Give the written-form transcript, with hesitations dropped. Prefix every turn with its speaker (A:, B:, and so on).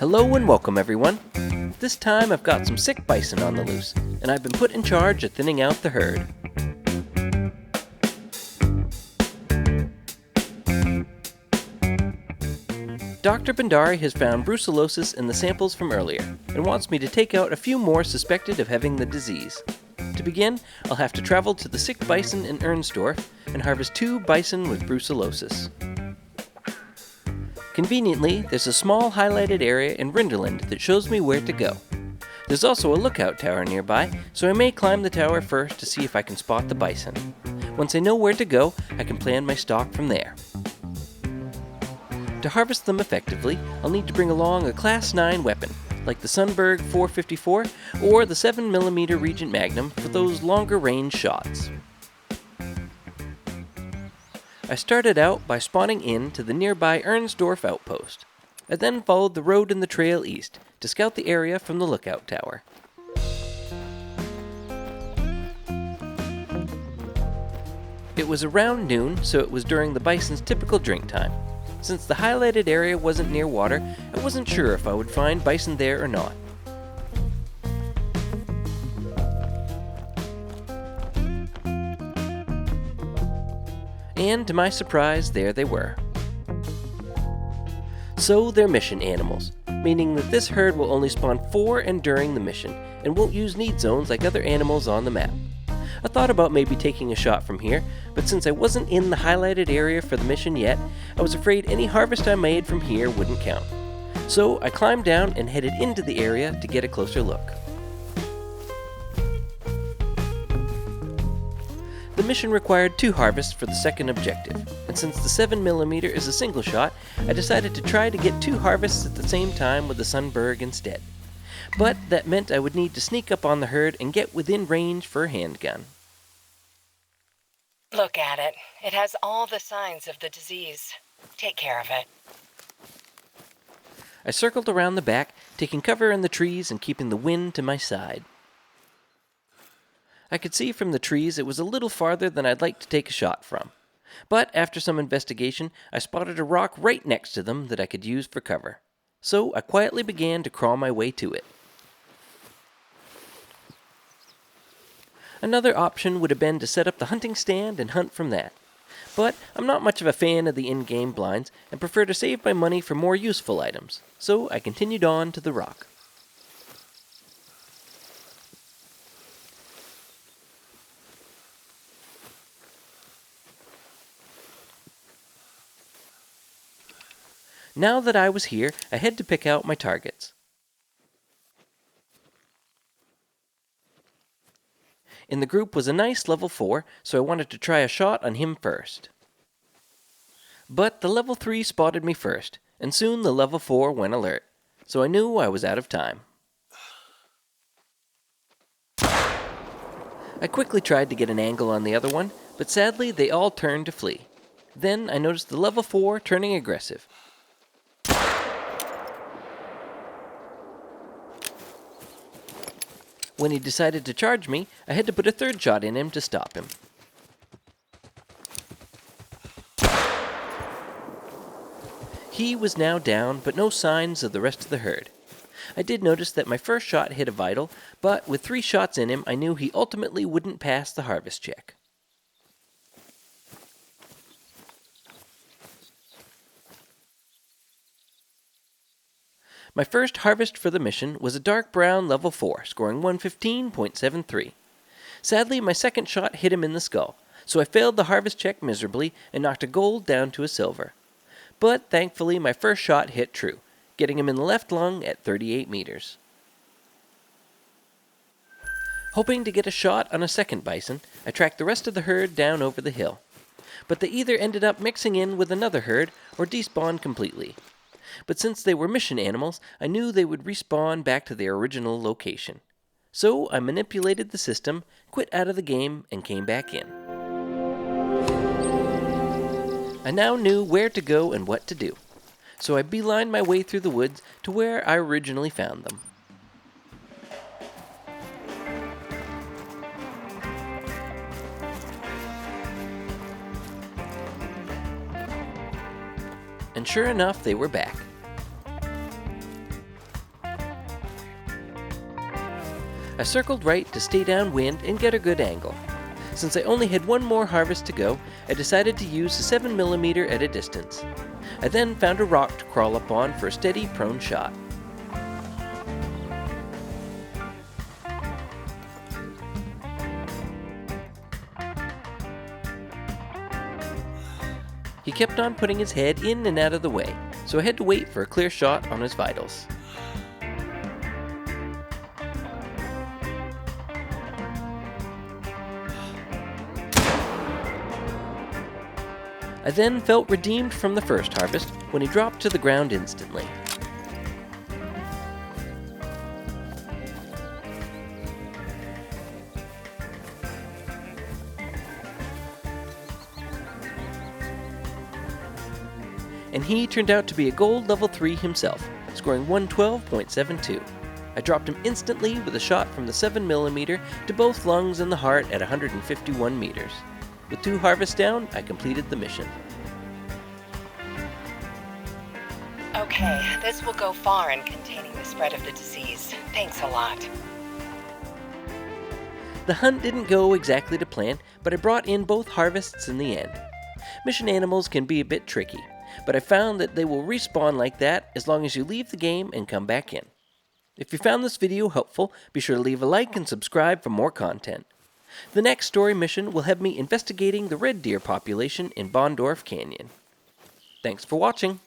A: Hello and welcome everyone. This time I've got some sick bison on the loose, and I've been put in charge of thinning out the herd. Dr. Bhandari has found brucellosis in the samples from earlier, and wants me to take out a few more suspected of having the disease. To begin, I'll have to travel to the sick bison in Ernsdorf and harvest 2 bison with brucellosis. Conveniently, there's a small highlighted area in Rinderland that shows me where to go. There's also a lookout tower nearby, so I may climb the tower first to see if I can spot the bison. Once I know where to go, I can plan my stalk from there. To harvest them effectively, I'll need to bring along a Class 9 weapon, like the Sunberg 454 or the 7mm Regent Magnum for those longer range shots. I started out by spawning in to the nearby Ernsdorf outpost. I then followed the road and the trail east to scout the area from the lookout tower. It was around noon, so it was during the bison's typical drink time. Since the highlighted area wasn't near water, I wasn't sure if I would find bison there or not. And to my surprise, there they were. So they're mission animals, meaning that this herd will only spawn for and during the mission, and won't use need zones like other animals on the map. I thought about maybe taking a shot from here, but since I wasn't in the highlighted area for the mission yet, I was afraid any harvest I made from here wouldn't count. So I climbed down and headed into the area to get a closer look. The mission required 2 harvests for the second objective, and since the 7mm is a single shot, I decided to try to get 2 harvests at the same time with the Sunberg instead. But that meant I would need to sneak up on the herd and get within range for a handgun.
B: Look at it. It has all the signs of the disease. Take care of it.
A: I circled around the back, taking cover in the trees and keeping the wind to my side. I could see from the trees it was a little farther than I'd like to take a shot from. But after some investigation, I spotted a rock right next to them that I could use for cover. So I quietly began to crawl my way to it. Another option would have been to set up the hunting stand and hunt from that. But I'm not much of a fan of the in-game blinds and prefer to save my money for more useful items. So I continued on to the rock. Now that I was here, I had to pick out my targets. In the group was a nice level 4, so I wanted to try a shot on him first. But the level 3 spotted me first, and soon the level 4 went alert, so I knew I was out of time. I quickly tried to get an angle on the other one, but sadly they all turned to flee. Then I noticed the level 4 turning aggressive. When he decided to charge me, I had to put a 3rd shot in him to stop him. He was now down, but no signs of the rest of the herd. I did notice that my first shot hit a vital, but with 3 shots in him, I knew he ultimately wouldn't pass the harvest check. My first harvest for the mission was a dark brown level 4, scoring 115.73. Sadly, my second shot hit him in the skull, so I failed the harvest check miserably and knocked a gold down to a silver. But thankfully, my first shot hit true, getting him in the left lung at 38 meters. Hoping to get a shot on a second bison, I tracked the rest of the herd down over the hill. But they either ended up mixing in with another herd or despawned completely. But since they were mission animals, I knew they would respawn back to their original location. So I manipulated the system, quit out of the game, and came back in. I now knew where to go and what to do, so I beelined my way through the woods to where I originally found them. And sure enough, they were back. I circled right to stay downwind and get a good angle. Since I only had one more harvest to go, I decided to use the 7mm at a distance. I then found a rock to crawl up on for a steady, prone shot. He kept on putting his head in and out of the way, so I had to wait for a clear shot on his vitals. I then felt redeemed from the first harvest when he dropped to the ground instantly. And he turned out to be a gold level 3 himself, scoring 112.72. I dropped him instantly with a shot from the 7mm to both lungs and the heart at 151 meters. With 2 harvests down, I completed the mission.
B: Okay, this will go far in containing the spread of the disease. Thanks a lot.
A: The hunt didn't go exactly to plan, but I brought in both harvests in the end. Mission animals can be a bit tricky, but I found that they will respawn like that as long as you leave the game and come back in. If you found this video helpful, be sure to leave a like and subscribe for more content. The next story mission will have me investigating the red deer population in Ernsdorf Canyon. Thanks for watching.